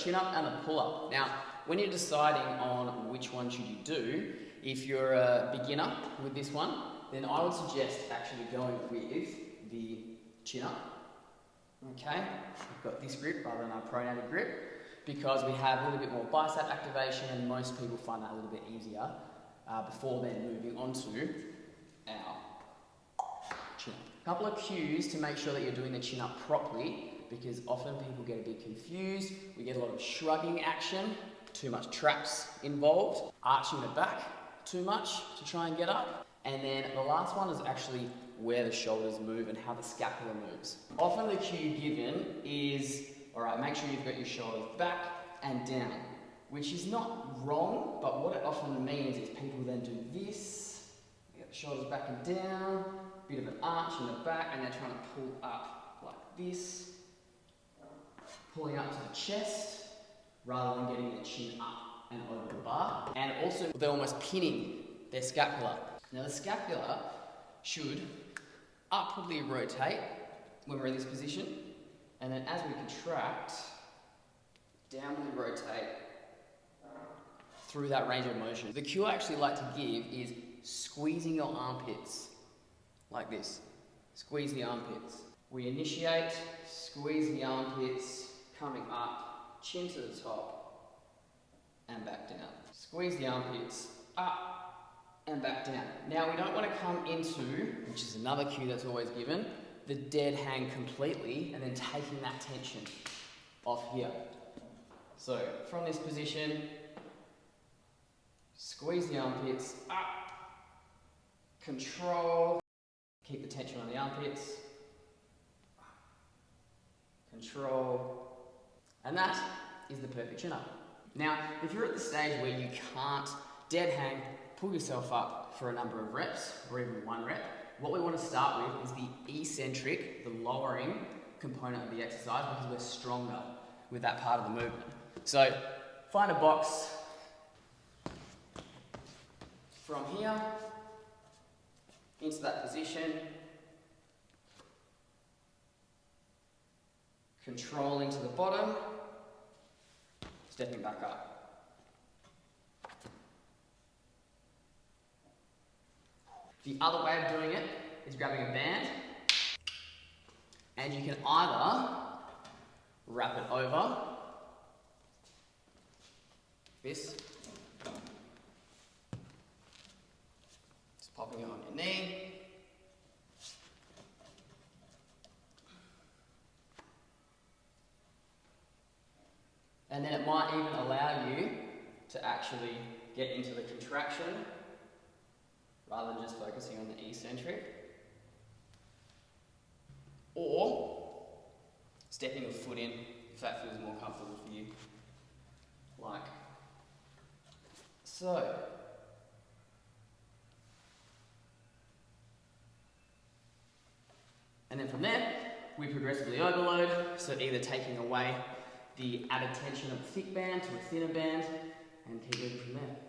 chin up and a pull up. Now, when you're deciding on which one should you do, if you're a beginner with this one, then I would suggest actually going with the chin up. Okay, we've got this grip rather than our pronated grip because we have a little bit more bicep activation and most people find that a little bit easier before then moving on to our chin up. A couple of cues to make sure that you're doing the chin up properly because often people get a bit confused. We get a lot of shrugging action, too much traps involved, arching the back too much to try and get up. And then the last one is actually where the shoulders move and how the scapula moves. Often the cue given is, all right, make sure you've got your shoulders back and down, which is not wrong, but what it often means is people then do this, they get the shoulders back and down, bit of an arch in the back, and they're trying to pull up like this, pulling up to the chest, rather than getting their chin up and over the bar. And also, they're almost pinning their scapula. Now the scapula should upwardly rotate when we're in this position, and then as we contract, downwardly rotate through that range of motion. The cue I actually like to give is squeezing your armpits, like this. Squeeze the armpits. We initiate, squeeze the armpits, coming up, chin to the top, and back down. Squeeze the armpits, up, and back down. Now we don't want to come into, which is another cue that's always given, the dead hang completely and then taking that tension off here. So from this position, squeeze the armpits, up, control, keep the tension on the armpits, control, and that is the perfect chin up. Now, if you're at the stage where you can't dead hang, pull yourself up for a number of reps, or even one rep. What we want to start with is the eccentric, the lowering component of the exercise because we're stronger with that part of the movement. So, find a box from here, into that position, controlling to the bottom, stepping back up. The other way of doing it is grabbing a band, and you can either wrap it over this, just popping it on your knee, and then it might even allow you to actually get into the contraction rather than just focusing on the eccentric, or stepping a foot in if that feels more comfortable for you, like so. And then from there, we progressively overload, so either taking away the added tension of a thick band to a thinner band, and keep moving from there.